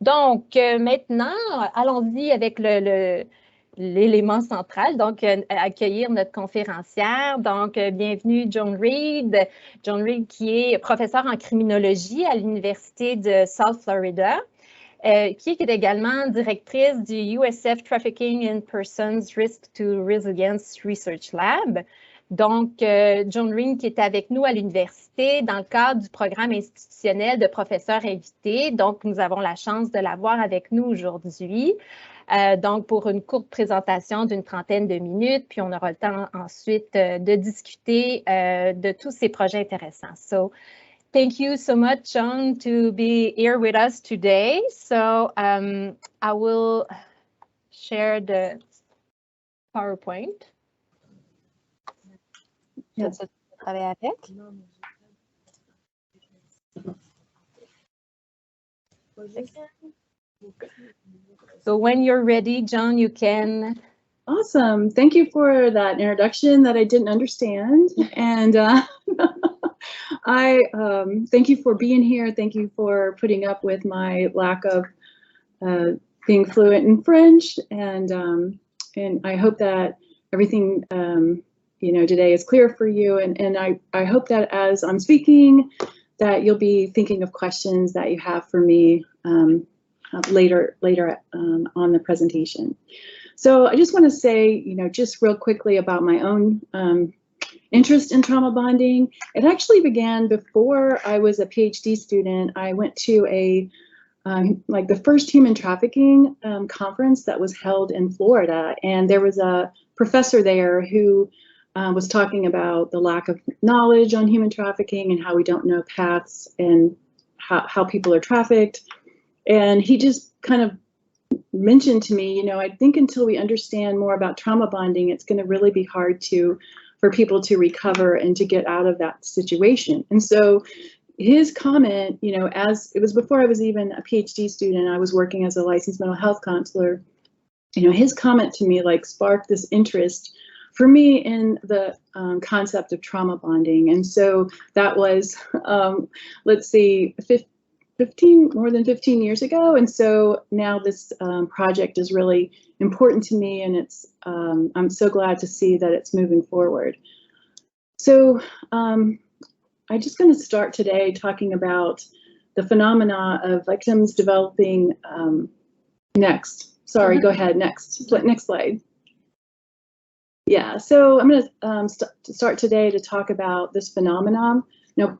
Donc, maintenant, allons-y avec l'élément central, donc accueillir notre conférencière. Donc, bienvenue Joan Reid. Joan Reid qui est professeure en criminologie à l'Université de South Florida, qui est également directrice du USF Trafficking in Persons Risk to Resilience Research Lab. Donc, Joan Reid qui est avec nous à l'université dans le cadre du programme institutionnel de professeurs invités. Donc, nous avons la chance de l'avoir avec nous aujourd'hui. Donc, pour une courte présentation d'une trentaine de minutes, puis on aura le temps ensuite de discuter de tous ces projets intéressants. So, thank you so much, Joan, to be here with us today. So, I will share the PowerPoint. Yes. So when you're ready, Joan, you can. Awesome. Thank you for that introduction that I didn't understand. And I thank you for being here. Thank you for putting up with my lack of being fluent in French. And I hope that everything you know, today is clear for you. And I hope that as I'm speaking, that you'll be thinking of questions that you have for me later on the presentation. So I just want to say, you know, just real quickly about my own interest in trauma bonding. It actually began before I was a PhD student. I went to a like the first human trafficking conference that was held in Florida, and there was a professor there who was talking about the lack of knowledge on human trafficking and how we don't know paths and how people are trafficked. And he just kind of mentioned to me, you know, I think until we understand more about trauma bonding, it's going to really be hard for people to recover and to get out of that situation. And so his comment, you know, as it was before I was even a PhD student, I was working as a licensed mental health counselor. You know, his comment to me like sparked this interest for me in the concept of trauma bonding. And so that was, let's see, more than 15 years ago. And so now this project is really important to me, and it's I'm so glad to see that it's moving forward. So I'm just going to start today talking about the phenomena of victims developing next. Sorry, go ahead, next slide. Yeah, so I'm going to start today to talk about this phenomenon. No,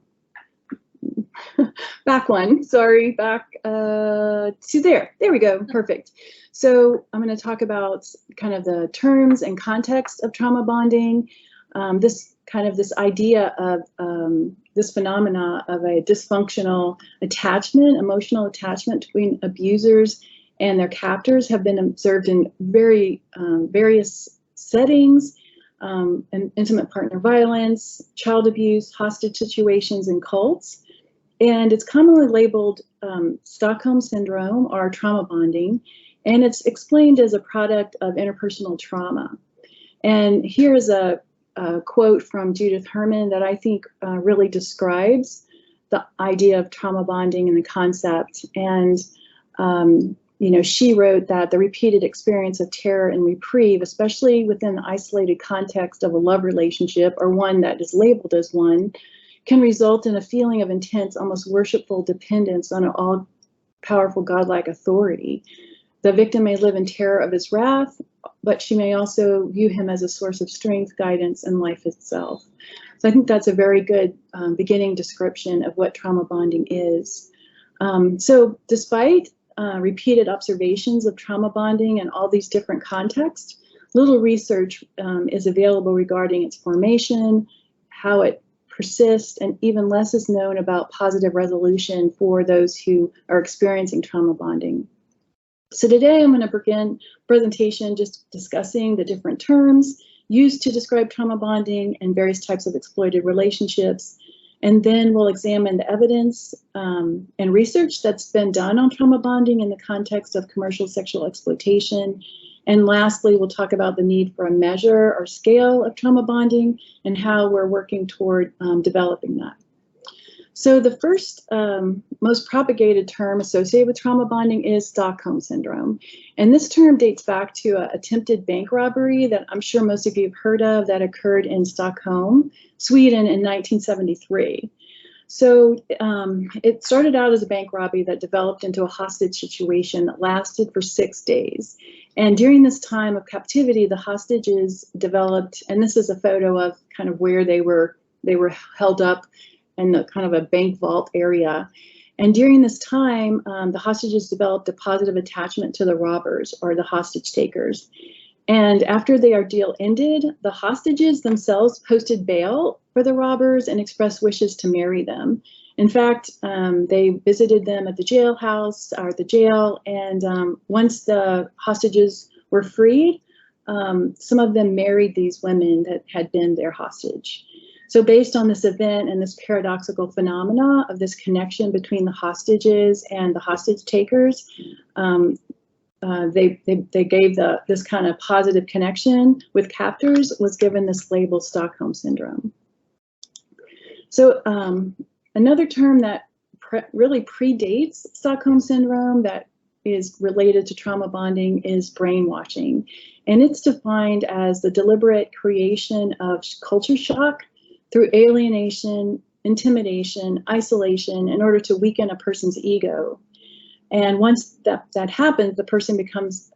back one, sorry, back to there we go, perfect. So I'm going to talk about kind of the terms and context of trauma bonding, this idea of this phenomena of a dysfunctional attachment, emotional attachment between abusers and their captors have been observed in various settings, and intimate partner violence, child abuse, hostage situations, and cults. And it's commonly labeled Stockholm Syndrome or trauma bonding, and it's explained as a product of interpersonal trauma. And here is a quote from Judith Herman that I think really describes the idea of trauma bonding and the concept. And you know, she wrote that the repeated experience of terror and reprieve, especially within the isolated context of a love relationship or one that is labeled as one, can result in a feeling of intense, almost worshipful dependence on an all-powerful godlike authority. The victim may live in terror of his wrath, but she may also view him as a source of strength, guidance, and life itself. So I think that's a very good beginning description of what trauma bonding is. So despite repeated observations of trauma bonding in all these different contexts, little research is available regarding its formation, how it persists, and even less is known about positive resolution for those who are experiencing trauma bonding. So today I'm going to begin presentation just discussing the different terms used to describe trauma bonding and various types of exploited relationships. And then we'll examine the evidence and research that's been done on trauma bonding in the context of commercial sexual exploitation. And lastly, we'll talk about the need for a measure or scale of trauma bonding and how we're working toward developing that. So the first most propagated term associated with trauma bonding is Stockholm Syndrome. And this term dates back to an attempted bank robbery that I'm sure most of you have heard of that occurred in Stockholm, Sweden in 1973. So it started out as a bank robbery that developed into a hostage situation that lasted for 6 days. And during this time of captivity, the hostages developed, and this is a photo of kind of where they were held up in the kind of a bank vault area. And during this time, the hostages developed a positive attachment to the robbers or the hostage takers. And after their deal ended, the hostages themselves posted bail for the robbers and expressed wishes to marry them. In fact, they visited them at the jailhouse or the jail, and once the hostages were freed, some of them married these women that had been their hostage. So based on this event and this paradoxical phenomena of this connection between the hostages and the hostage takers, they gave this kind of positive connection with captors was given this label Stockholm Syndrome. So another term that really predates Stockholm Syndrome that is related to trauma bonding is brainwashing. And it's defined as the deliberate creation of culture shock through alienation, intimidation, isolation in order to weaken a person's ego. And once that happens, the person becomes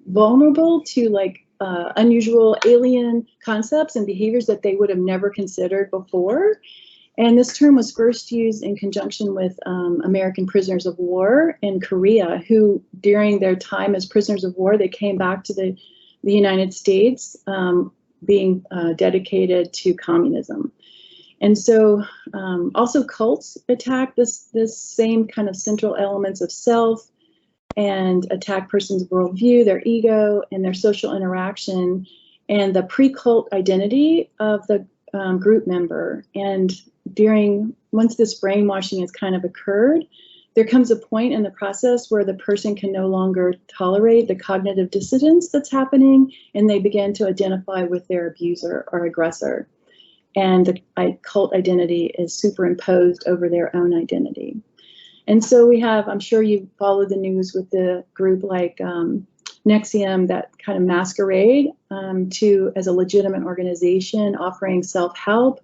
vulnerable to unusual alien concepts and behaviors that they would have never considered before. And this term was first used in conjunction with American prisoners of war in Korea, who during their time as prisoners of war, they came back to the United States being dedicated to communism. And so also cults attack this same kind of central elements of self and attack person's worldview, their ego, and their social interaction, and the pre-cult identity of the group member. And once this brainwashing has kind of occurred, there comes a point in the process where the person can no longer tolerate the cognitive dissonance that's happening, and they begin to identify with their abuser or aggressor. And the cult identity is superimposed over their own identity. And so we have, I'm sure you followed the news with the group like NXIVM that kind of masquerade as a legitimate organization offering self-help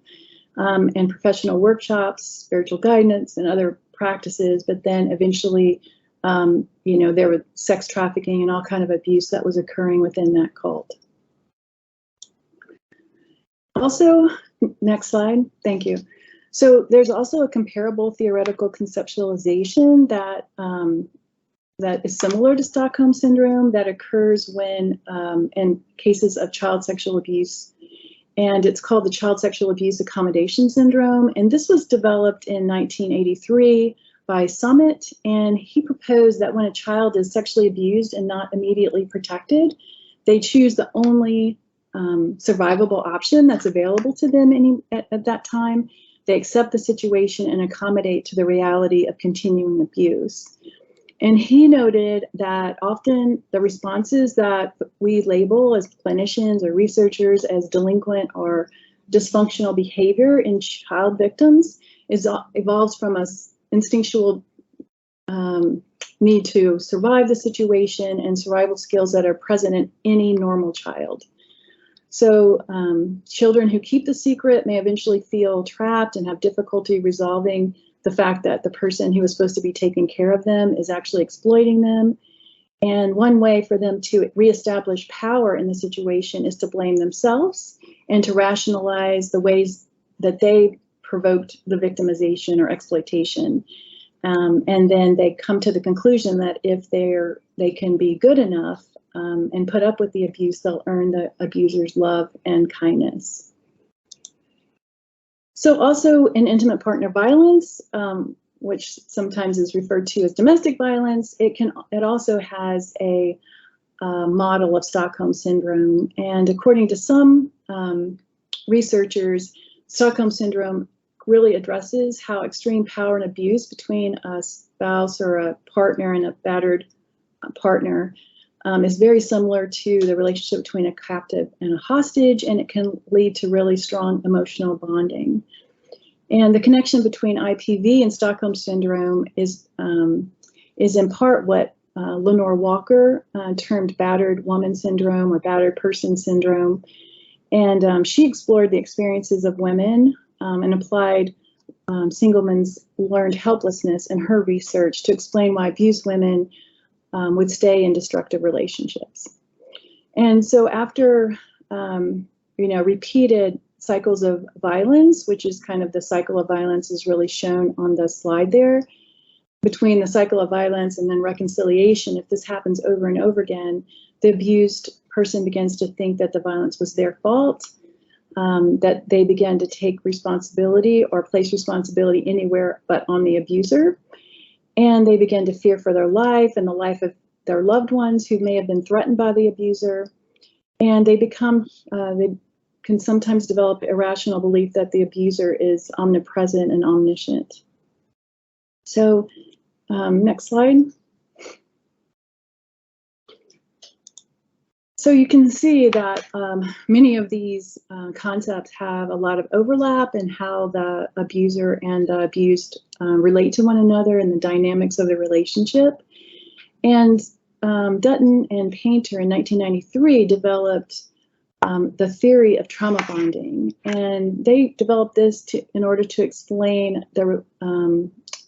and professional workshops, spiritual guidance, and other practices, but then eventually, there was sex trafficking and all kind of abuse that was occurring within that cult. Also, next slide, thank you. So there's also a comparable theoretical conceptualization that is similar to Stockholm Syndrome that occurs when in cases of child sexual abuse. And it's called the Child Sexual Abuse Accommodation Syndrome. And this was developed in 1983 by Summit. And he proposed that when a child is sexually abused and not immediately protected, they choose the only survivable option that's available to them at that time. They accept the situation and accommodate to the reality of continuing abuse. And he noted that often the responses that we label as clinicians or researchers as delinquent or dysfunctional behavior in child victims evolves from an instinctual need to survive the situation and survival skills that are present in any normal child. So children who keep the secret may eventually feel trapped and have difficulty resolving the fact that the person who is supposed to be taking care of them is actually exploiting them. And one way for them to reestablish power in the situation is to blame themselves and to rationalize the ways that they provoked the victimization or exploitation. And then they come to the conclusion that if they can be good enough and put up with the abuse, they'll earn the abuser's love and kindness. So also in intimate partner violence, which sometimes is referred to as domestic violence, it also has a model of Stockholm Syndrome. And according to some researchers, Stockholm Syndrome really addresses how extreme power and abuse between a spouse or a partner and a battered partner is very similar to the relationship between a captive and a hostage, and it can lead to really strong emotional bonding. And the connection between IPV and Stockholm Syndrome is in part what Lenore Walker termed battered woman syndrome or battered person syndrome. And she explored the experiences of women and applied Singelman's learned helplessness in her research to explain why abused women would stay in destructive relationships. And so after repeated cycles of violence, which is kind of the cycle of violence is really shown on the slide there, between the cycle of violence and then reconciliation, if this happens over and over again, the abused person begins to think that the violence was their fault, that they begin to take responsibility or place responsibility anywhere but on the abuser, and they begin to fear for their life and the life of their loved ones who may have been threatened by the abuser, and they can sometimes develop irrational belief that the abuser is omnipresent and omniscient. So next slide. So you can see that many of these concepts have a lot of overlap in how the abuser and the abused relate to one another and the dynamics of the relationship. And Dutton and Painter in 1993 developed the theory of trauma bonding, and they developed this in order to explain the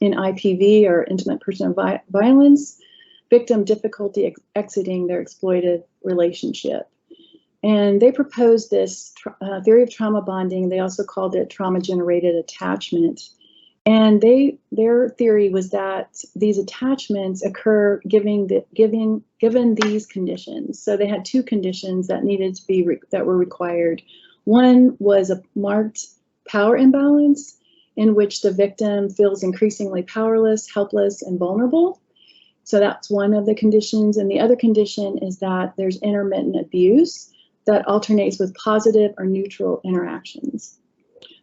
in IPV or intimate personal violence, victim difficulty exiting their exploitive relationship. And they proposed this theory of trauma bonding. They also called it trauma-generated attachment. And their theory was that these attachments occur given these conditions. So they had two conditions that needed to be that were required. One was a marked power imbalance in which the victim feels increasingly powerless, helpless, and vulnerable. So that's one of the conditions. And the other condition is that there's intermittent abuse that alternates with positive or neutral interactions.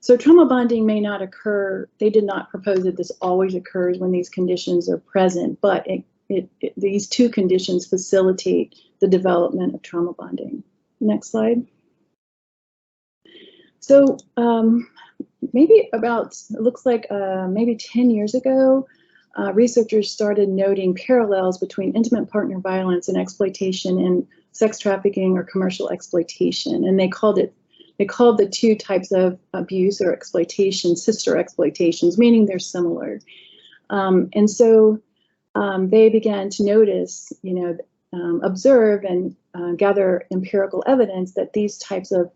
So trauma bonding may not occur. They did not propose that this always occurs when these conditions are present, but these two conditions facilitate the development of trauma bonding. Next slide. So maybe about, it looks like maybe 10 years ago, researchers started noting parallels between intimate partner violence and exploitation in sex trafficking or commercial exploitation. And they called the two types of abuse or exploitation sister exploitations, meaning they're similar. And so they began to notice, observe and gather empirical evidence that these types of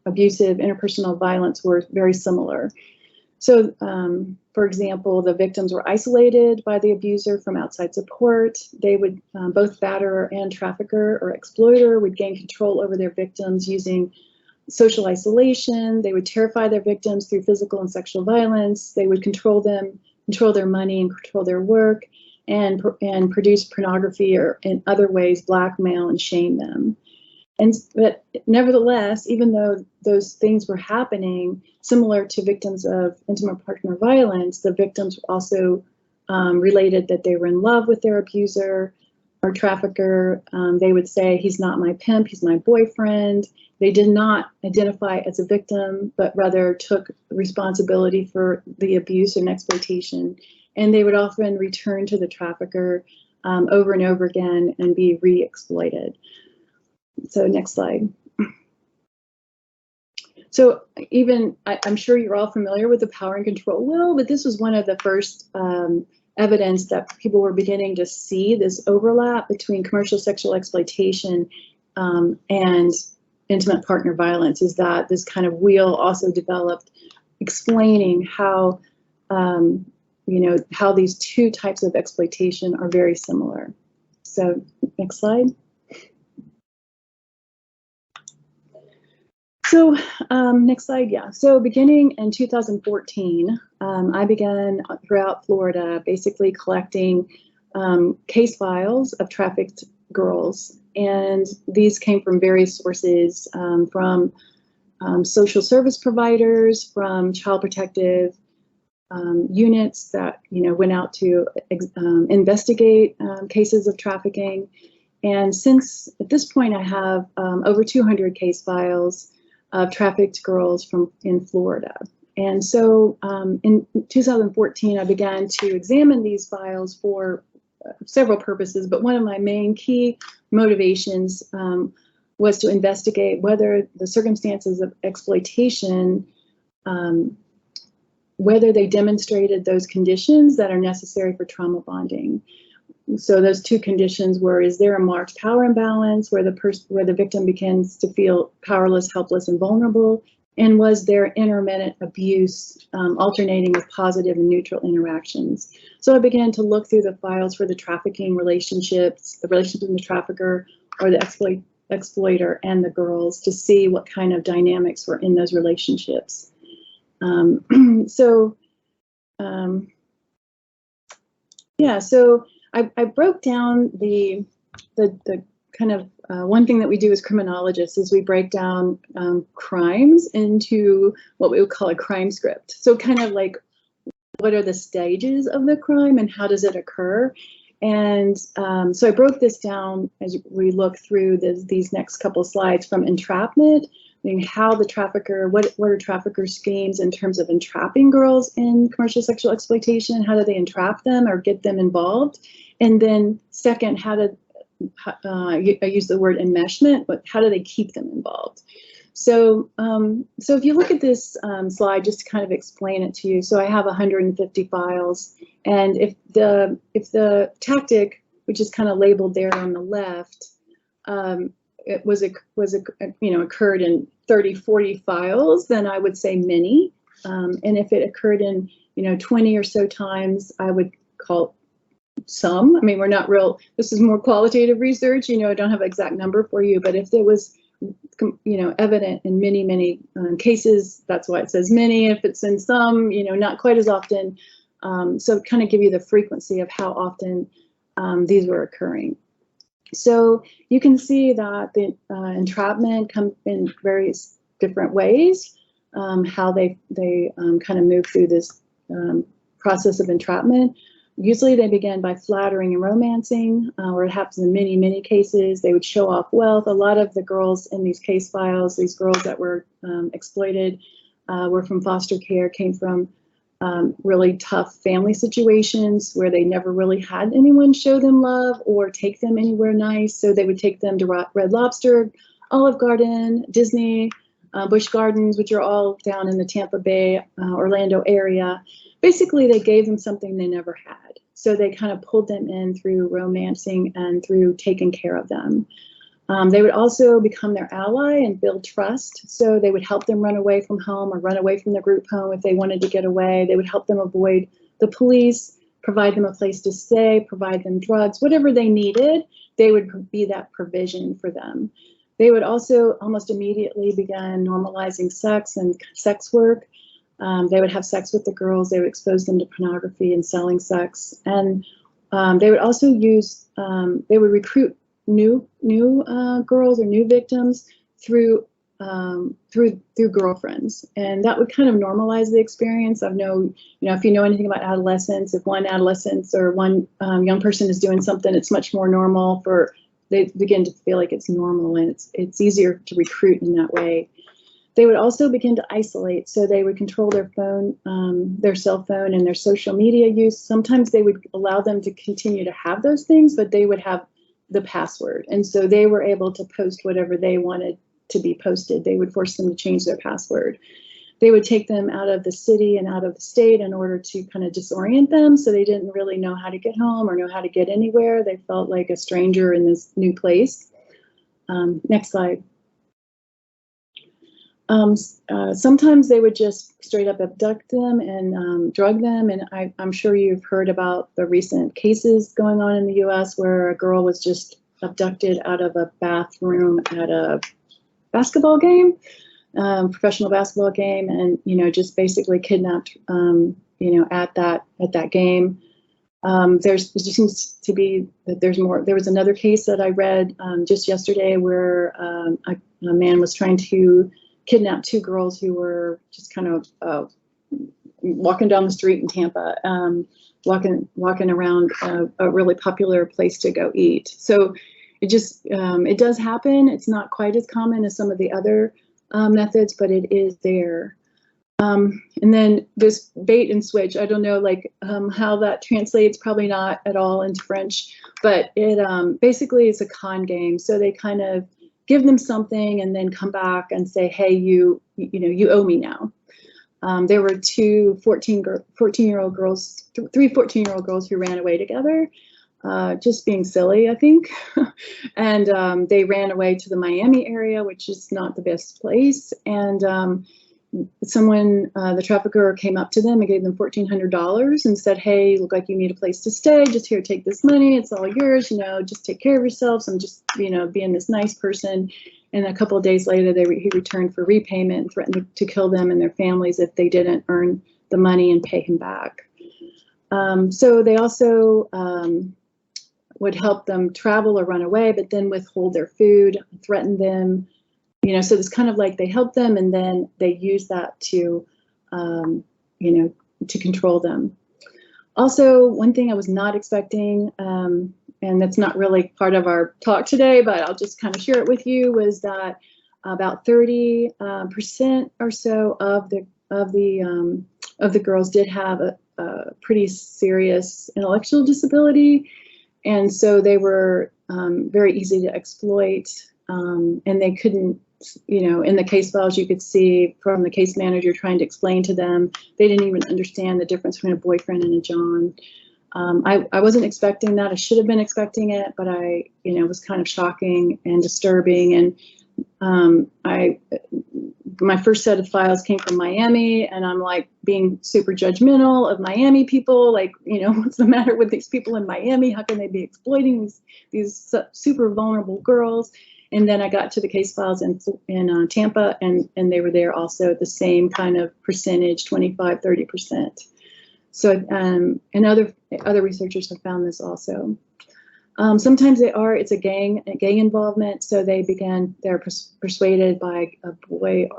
abusive interpersonal violence were very similar. So, for example, the victims were isolated by the abuser from outside support. They would, both batterer and trafficker or exploiter would gain control over their victims using social isolation. They would terrify their victims through physical and sexual violence. They would control them, control their money, and control their work, and produce pornography or in other ways blackmail and shame them. But nevertheless, even though those things were happening, similar to victims of intimate partner violence, the victims also related that they were in love with their abuser or trafficker. They would say, he's not my pimp, he's my boyfriend. They did not identify as a victim, but rather took responsibility for the abuse and exploitation. And they would often return to the trafficker over and over again and be re-exploited. So next slide. So even, I'm sure you're all familiar with the power and control will, but this was one of the first evidence that people were beginning to see this overlap between commercial sexual exploitation and intimate partner violence, is that this kind of wheel also developed explaining how, how these two types of exploitation are very similar. So next slide. So next slide, yeah. So beginning in 2014, I began throughout Florida basically collecting case files of trafficked girls. And these came from various sources, from social service providers, from child protective units that went out to investigate cases of trafficking. And since at this point I have over 200 case files of trafficked girls in Florida. And so in 2014, I began to examine these files for several purposes, but one of my main key motivations was to investigate whether the circumstances of exploitation, whether they demonstrated those conditions that are necessary for trauma bonding. So those two conditions were: is there a marked power imbalance where the victim begins to feel powerless, helpless, and vulnerable? And was there intermittent abuse alternating with positive and neutral interactions? So I began to look through the files for the trafficking relationships, the relationship between the trafficker or the exploiter and the girls, to see what kind of dynamics were in those relationships. So I broke down the kind of one thing that we do as criminologists is we break down crimes into what we would call a crime script. So kind of like, what are the stages of the crime and how does it occur? And so I broke this down as we look through these next couple slides, from entrapment, meaning how the trafficker, what are trafficker schemes in terms of entrapping girls in commercial sexual exploitation? How do they entrap them or get them involved? And then second, how do I use the word enmeshment, but how do they keep them involved? So, so if you look at this slide, just to kind of explain it to you, so I have 150 files, and if the tactic, which is kind of labeled there on the left, it occurred in 30, 40 files, then I would say many, and if it occurred in 20 or so times, I would call it some. I mean, we're not real, this is more qualitative research, I don't have an exact number for you, but if there was, evident in many cases, that's why it says many. If it's in some, not quite as often. So kind of give you the frequency of how often these were occurring. So you can see that the entrapment comes in various different ways, how they kind of move through this process of entrapment. Usually they begin by flattering and romancing, or it happens in many cases. They would show off wealth. A lot of the girls in these case files, these girls that were exploited, were from foster care, came from really tough family situations where they never really had anyone show them love or take them anywhere nice. So they would take them to Red Lobster, Olive Garden, Disney, Busch Gardens, which are all down in the Tampa Bay, Orlando area. Basically, they gave them something they never had. So they kind of pulled them in through romancing and through taking care of them. They would also become their ally and build trust. So they would help them run away from home or run away from the group home if they wanted to get away. They would help them avoid the police, provide them a place to stay, provide them drugs, whatever they needed, they would be that provision for them. They would also almost immediately begin normalizing sex and sex work. They would have sex with the girls. They would expose them to pornography and selling sex. And they would also use, they would recruit new girls or new victims through girlfriends. And that would kind of normalize the experience. I know, if you know anything about adolescence, if one adolescent or one young person is doing something, it's much more normal they begin to feel like it's normal, and it's easier to recruit in that way. They would also begin to isolate, so they would control their phone, their cell phone, and their social media use. Sometimes they would allow them to continue to have those things, but they would have the password, and so they were able to post whatever they wanted to be posted. They would force them to change their password. They would take them out of the city and out of the state in order to kind of disorient them, so they didn't really know how to get home or know how to get anywhere. They felt like a stranger in this new place. Next slide. Sometimes they would just straight up abduct them and drug them. And I'm sure you've heard about the recent cases going on in the US where a girl was just abducted out of a bathroom at a basketball game, professional basketball game, and, just basically kidnapped, at that game. There just seems to be that there's more. There was another case that I read just yesterday where a man was trying to kidnapped two girls who were just kind of walking down the street in Tampa, walking around a really popular place to go eat. So it does happen. It's not quite as common as some of the other methods, but it is there. And then this bait and switch, I don't know like how that translates, probably not at all into French, but it basically is a con game. So they kind of give them something and then come back and say, hey, you owe me now. There were two 14-year-old girls, three 14-year-old girls who ran away together, just being silly, I think. And they ran away to the Miami area, which is not the best place. And someone, the trafficker, came up to them and gave them $1,400 and said, hey, look like you need a place to stay. Just here, take this money. It's all yours. Just take care of yourselves. I'm just, being this nice person. And a couple of days later, he returned for repayment and threatened to kill them and their families if they didn't earn the money and pay him back. So they also would help them travel or run away, but then withhold their food, threaten them. So it's kind of like they help them and then they use that to, to control them. Also, one thing I was not expecting, and that's not really part of our talk today, but I'll just kind of share it with you, was that about 30% or so of the girls did have a pretty serious intellectual disability, and so they were very easy to exploit, and they couldn't. In the case files, you could see from the case manager trying to explain to them, they didn't even understand the difference between a boyfriend and a John. I wasn't expecting that. I should have been expecting it, but it was kind of shocking and disturbing. And my first set of files came from Miami, and I'm like being super judgmental of Miami people. Like, what's the matter with these people in Miami? How can they be exploiting these super vulnerable girls? And then I got to the case files in Tampa, and they were there also at the same kind of percentage, 25, 30%. So, and other researchers have found this also. Sometimes it's a gang involvement. So they're persuaded by a boy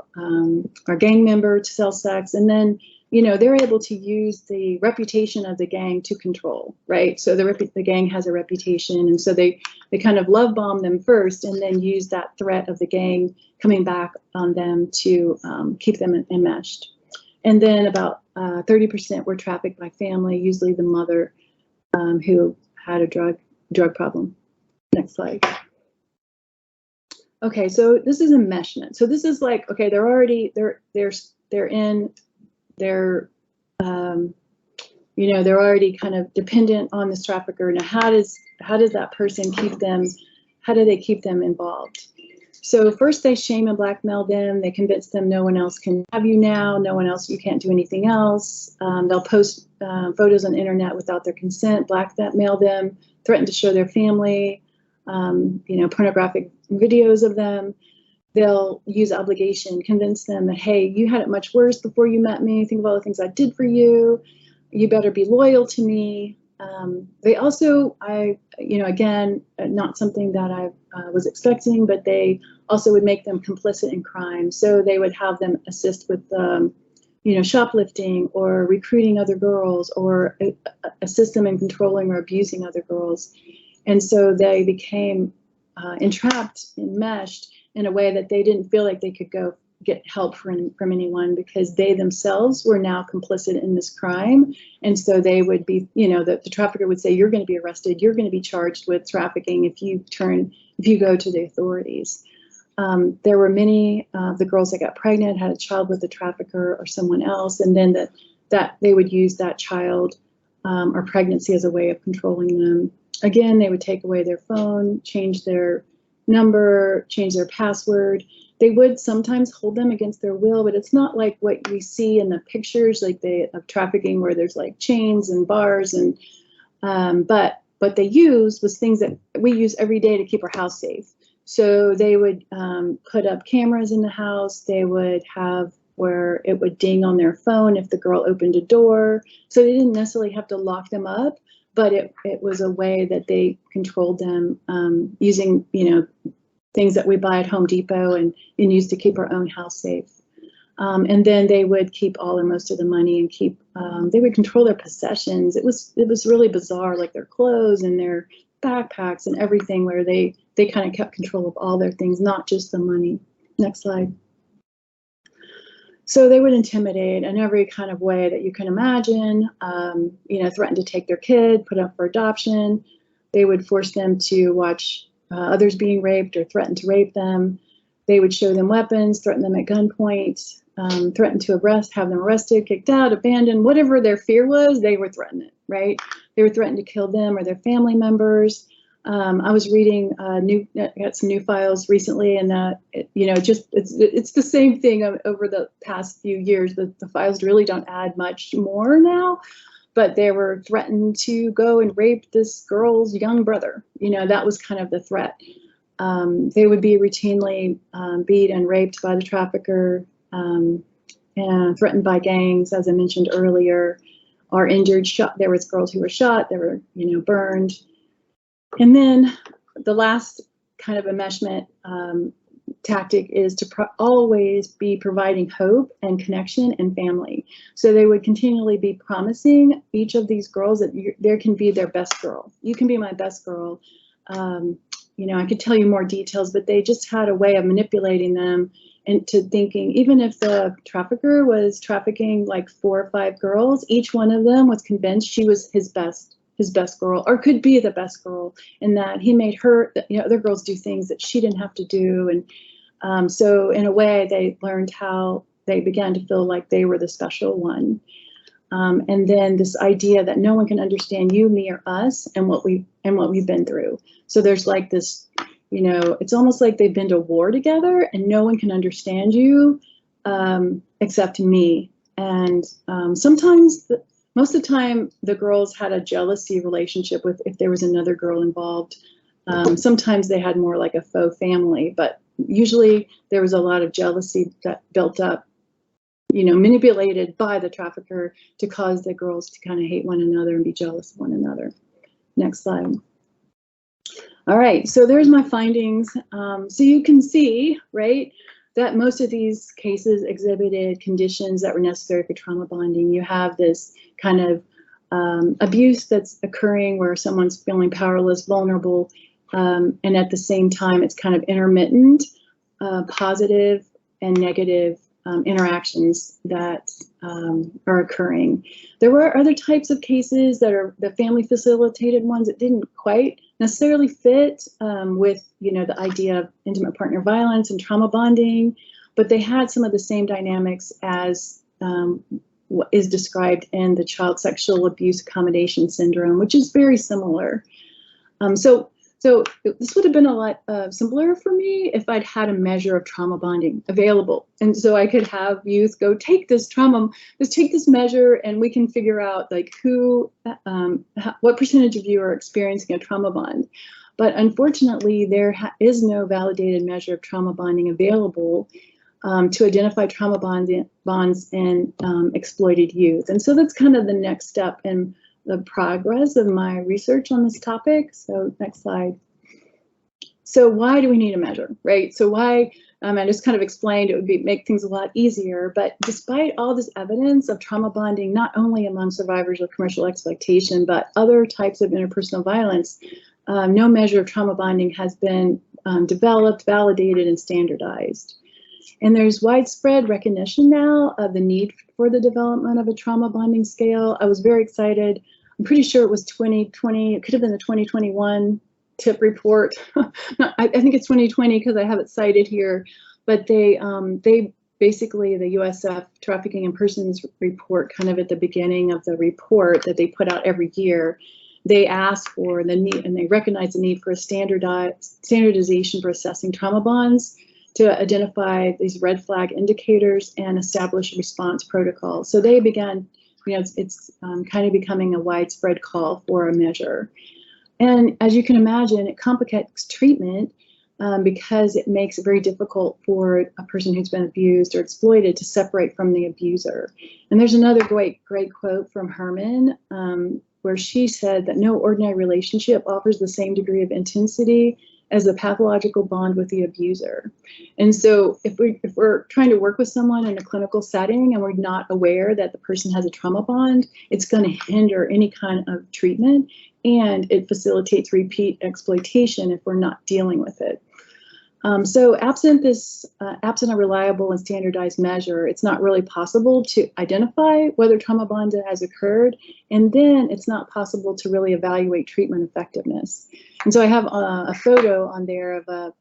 or gang member to sell sex, and then they're able to use the reputation of the gang to control, right? So the gang has a reputation, and so they kind of love bomb them first, and then use that threat of the gang coming back on them to keep them enmeshed. And then about 30% were trafficked by family, usually the mother who had a drug problem. Next slide. Okay, so this is enmeshment. So this is like, okay, they're already they're already kind of dependent on this trafficker. Now, how does that person keep them? How do they keep them involved? So first they shame and blackmail them. They convince them no one else can have you now. No one else, you can't do anything else. They'll post photos on the internet without their consent, blackmail them, threaten to show their family, pornographic videos of them. They'll use obligation, convince them that, hey, you had it much worse before you met me. Think of all the things I did for you. You better be loyal to me. They also, again, not something that I was expecting, but they also would make them complicit in crime. So they would have them assist with, shoplifting or recruiting other girls, or assist them in controlling or abusing other girls. And so they became entrapped, enmeshed in a way that they didn't feel like they could go get help from anyone, because they themselves were now complicit in this crime. And so they would be, the trafficker would say, you're going to be arrested, you're going to be charged with trafficking if you go to the authorities. There were many of the girls that got pregnant, had a child with the trafficker or someone else, and then that they would use that child or pregnancy as a way of controlling them. Again, they would take away their phone, change their number, change their password. They would sometimes hold them against their will, but it's not like what we see in the pictures, like of trafficking, where there's like chains and bars, and but what they used was things that we use every day to keep our house safe. So they would put up cameras in the house. They would have where it would ding on their phone if the girl opened a door. So they didn't necessarily have to lock them up, but it was a way that they controlled them using, things that we buy at Home Depot and use to keep our own house safe. And then they would keep all or most of the money and they would control their possessions. It was really bizarre, like their clothes and their backpacks and everything, where they kind of kept control of all their things, not just the money. Next slide. So they would intimidate in every kind of way that you can imagine, threaten to take their kid, put up for adoption. They would force them to watch others being raped or threaten to rape them. They would show them weapons, threaten them at gunpoint, threaten to have them arrested, kicked out, abandoned, whatever their fear was, they were threatening it, right? They were threatened to kill them or their family members. I was reading got some new files recently, and it's the same thing over the past few years. The files really don't add much more now, but they were threatened to go and rape this girl's young brother. That was kind of the threat. They would be routinely beat and raped by the trafficker, and threatened by gangs, as I mentioned earlier, or injured, shot. There was girls who were shot, they were, burned. And then the last kind of enmeshment tactic is to always be providing hope and connection and family. So they would continually be promising each of these girls that there can be their best girl. You can be my best girl. I could tell you more details, but they just had a way of manipulating them into thinking, even if the trafficker was trafficking like 4 or 5 girls, each one of them was convinced she was his best girl, or could be the best girl, and that he made her, other girls do things that she didn't have to do. And so in a way, they learned how they began to feel like they were the special one. And then this idea that no one can understand you, me, or us, and what we've been through. So there's like this, it's almost like they've been to war together, and no one can understand you except me. And sometimes, most of the time, the girls had a jealousy relationship with if there was another girl involved. Sometimes they had more like a faux family, but usually there was a lot of jealousy that built up, manipulated by the trafficker to cause the girls to kind of hate one another and be jealous of one another. Next slide. All right, so there's my findings. So you can see, right, that most of these cases exhibited conditions that were necessary for trauma bonding. You have this kind of abuse that's occurring where someone's feeling powerless, vulnerable, and at the same time, it's kind of intermittent, positive and negative interactions that are occurring. There were other types of cases that are the family facilitated ones that didn't quite necessarily fit with, the idea of intimate partner violence and trauma bonding, but they had some of the same dynamics as what is described in the child sexual abuse accommodation syndrome, which is very similar. So this would have been a lot simpler for me if I'd had a measure of trauma bonding available. And so I could have youth go take this measure, and we can figure out like what percentage of you are experiencing a trauma bond. But unfortunately, there is no validated measure of trauma bonding available to identify trauma bonds in exploited youth. And so that's kind of the next step in the progress of my research on this topic. So next slide. So why do we need a measure, right? So why, I just kind of explained it would make things a lot easier, but despite all this evidence of trauma bonding, not only among survivors of commercial exploitation, but other types of interpersonal violence, no measure of trauma bonding has been developed, validated, and standardized. And there's widespread recognition now of the need for the development of a trauma bonding scale. I was very excited. I'm pretty sure it was 2020. It could have been the 2021 TIP report. I think it's 2020 because I have it cited here. But they basically, the USF Trafficking in Persons report, kind of at the beginning of the report that they put out every year, they asked for the need, and they recognize the need for a standardization for assessing trauma bonds, to identify these red flag indicators and establish response protocols. So they began, it's kind of becoming a widespread call for a measure. And as you can imagine, it complicates treatment because it makes it very difficult for a person who's been abused or exploited to separate from the abuser. And there's another great quote from Herman where she said that no ordinary relationship offers the same degree of intensity as a pathological bond with the abuser. And so if we're trying to work with someone in a clinical setting and we're not aware that the person has a trauma bond, it's going to hinder any kind of treatment, and it facilitates repeat exploitation if we're not dealing with it. So absent a reliable and standardized measure, it's not really possible to identify whether trauma bonding has occurred, and then it's not possible to really evaluate treatment effectiveness. And so I have a photo on there of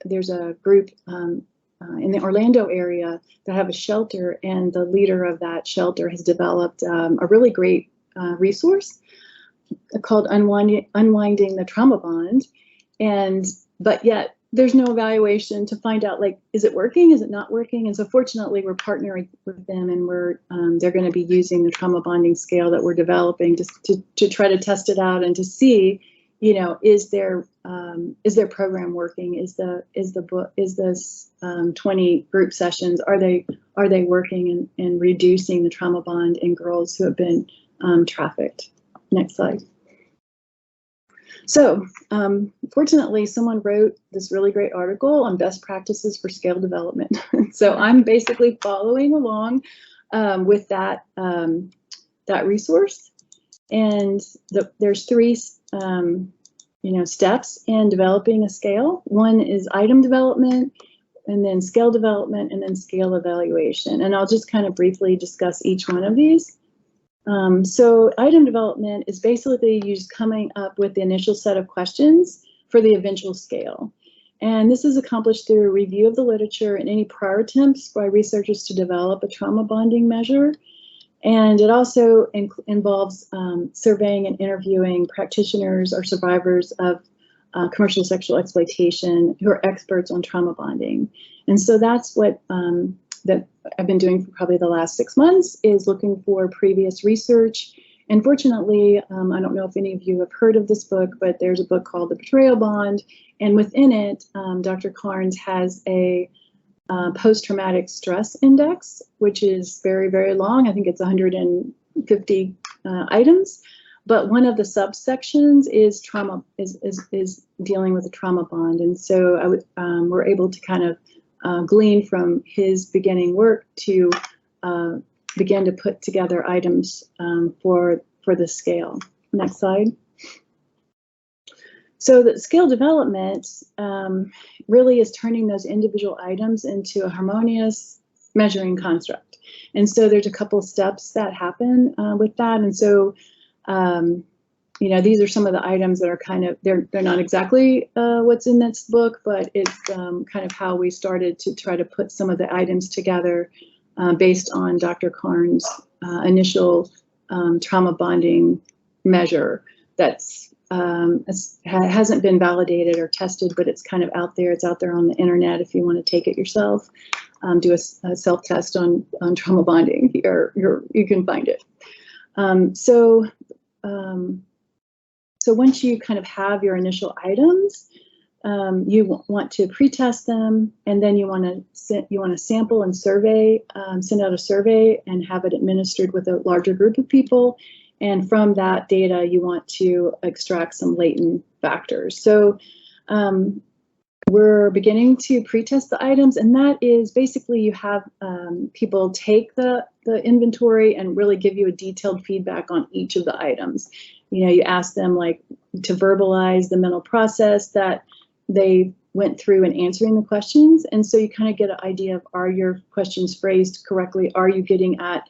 there's a group in the Orlando area that have a shelter, and the leader of that shelter has developed a really great resource called Unwinding the Trauma Bond, but yet there's no evaluation to find out, like, is it working? Is it not working? And so fortunately, we're partnering with them, and they're going to be using the trauma bonding scale that we're developing to try to test it out and to see, you know, is their program working? Is this 20 group sessions, are they working in reducing the trauma bond in girls who have been trafficked? Next slide. So fortunately, someone wrote this really great article on best practices for scale development. So I'm basically following along with that resource. And there's three steps in developing a scale. One is item development, and then scale development, and then scale evaluation. And I'll just kind of briefly discuss each one of these. So item development is basically you just coming up with the initial set of questions for the eventual scale. And this is accomplished through a review of the literature and any prior attempts by researchers to develop a trauma bonding measure. And it also involves surveying and interviewing practitioners or survivors of commercial sexual exploitation who are experts on trauma bonding. And so that's what that I've been doing for probably the last 6 months, is looking for previous research. And fortunately, I don't know if any of you have heard of this book, but there's a book called The Betrayal Bond. And within it, Dr. Carnes has a post-traumatic stress index, which is very, very long. I think it's 150 items. But one of the subsections is trauma, is dealing with a trauma bond. And so we're able to kind of glean from his beginning work to begin to put together items for the scale. Next slide. So the scale development really is turning those individual items into a harmonious measuring construct. And so there's a couple steps that happen with that. And so you know, these are some of the items that are kind of, they're not exactly what's in this book, but it's kind of how we started to try to put some of the items together based on Dr. Carnes' initial trauma bonding measure that's hasn't been validated or tested, but it's kind of out there. It's out there on the internet if you want to take it yourself, do a self-test on trauma bonding, you can find it. So once you kind of have your initial items, you want to pre-test them, and then you want to sample and survey, send out a survey and have it administered with a larger group of people. And from that data, you want to extract some latent factors. So we're beginning to pre-test the items, and that is basically you have people take the inventory and really give you a detailed feedback on each of the items. You know, you ask them like to verbalize the mental process that they went through in answering the questions. And so you kind of get an idea of, are your questions phrased correctly? Are you getting at,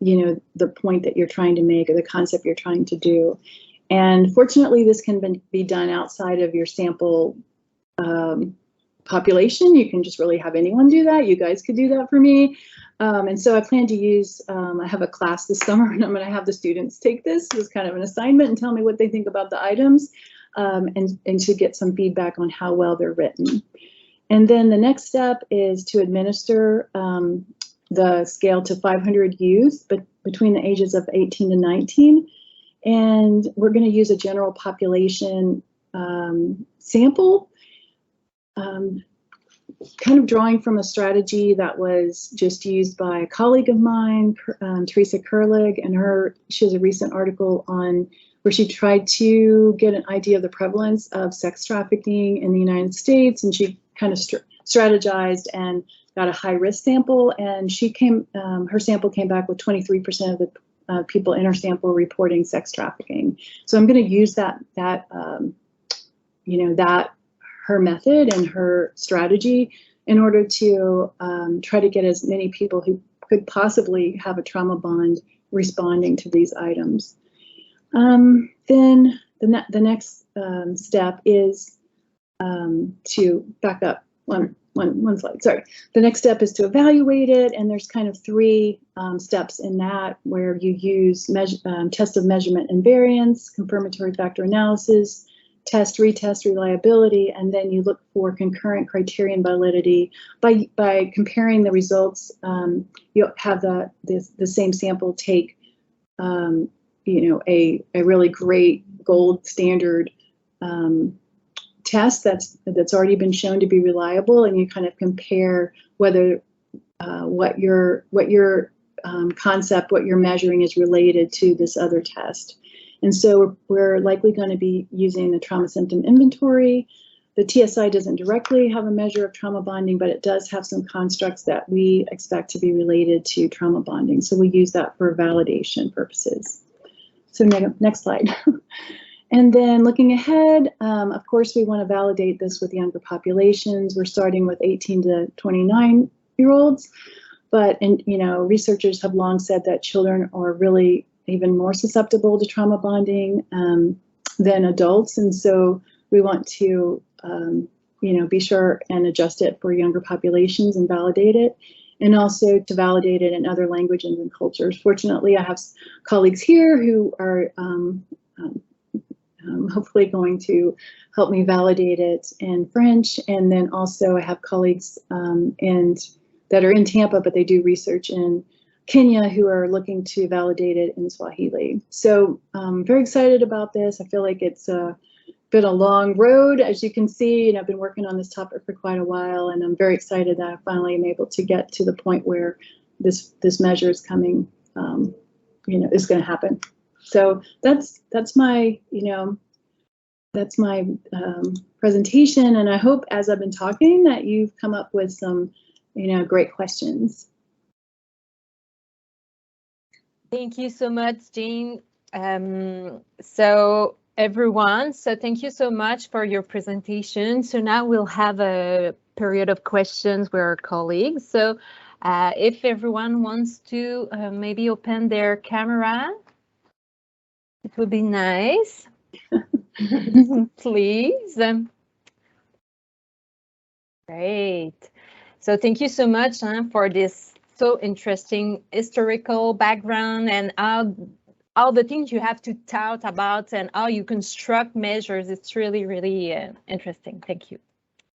you know, the point that you're trying to make or the concept you're trying to do? And fortunately, this can be done outside of your sample population. You can just really have anyone do that. You guys could do that for me. And so I plan to use, I have a class this summer, and I'm going to have the students take this as kind of an assignment and tell me what they think about the items, and to get some feedback on how well they're written. And then the next step is to administer the scale to 500 youth, but between the ages of 18 to 19. And we're going to use a general population sample, kind of drawing from a strategy that was just used by a colleague of mine, Teresa Kurlig, and she has a recent article on where she tried to get an idea of the prevalence of sex trafficking in the United States, and she kind of strategized and got a high-risk sample, and her sample came back with 23% of the people in her sample reporting sex trafficking. So I'm going to use that her method and her strategy in order to try to get as many people who could possibly have a trauma bond responding to these items. Then the next step is to back up one slide, sorry. The next step is to evaluate it, and there's kind of three steps in that, where you use test of measurement and variance, confirmatory factor analysis, test, retest, reliability, and then you look for concurrent criterion validity. By comparing the results, you'll have the same sample take you know, a really great gold standard test that's already been shown to be reliable, and you kind of compare whether what your concept, what you're measuring, is related to this other test. And so we're likely going to be using the trauma symptom inventory. The TSI doesn't directly have a measure of trauma bonding, but it does have some constructs that we expect to be related to trauma bonding. So we use that for validation purposes. So next slide. And then looking ahead, of course, we want to validate this with younger populations. We're starting with 18 to 29-year-olds, but you know, researchers have long said that children are really even more susceptible to trauma bonding than adults, and so we want to you know, be sure and adjust it for younger populations and validate it, and also to validate it in other languages and cultures. Fortunately, I have colleagues here who are hopefully going to help me validate it in French, and then also I have colleagues that are in Tampa, but they do research in Kenya, who are looking to validate it in Swahili. So I'm very excited about this. I feel like it's been a long road, as you can see, and I've been working on this topic for quite a while, and I'm very excited that I finally am able to get to the point where this measure is coming, you know, is going to happen. So that's my, you know, that's my presentation, and I hope as I've been talking that you've come up with some, you know, great questions. Thank you so much, Jean. So everyone, so thank you so much for your presentation. So now we'll have a period of questions with our colleagues. So if everyone wants to maybe open their camera, it would be nice. Please. Great. So thank you so much for this so interesting historical background and all the things you have to talk about and how you construct measures. It's really, really interesting. Thank you.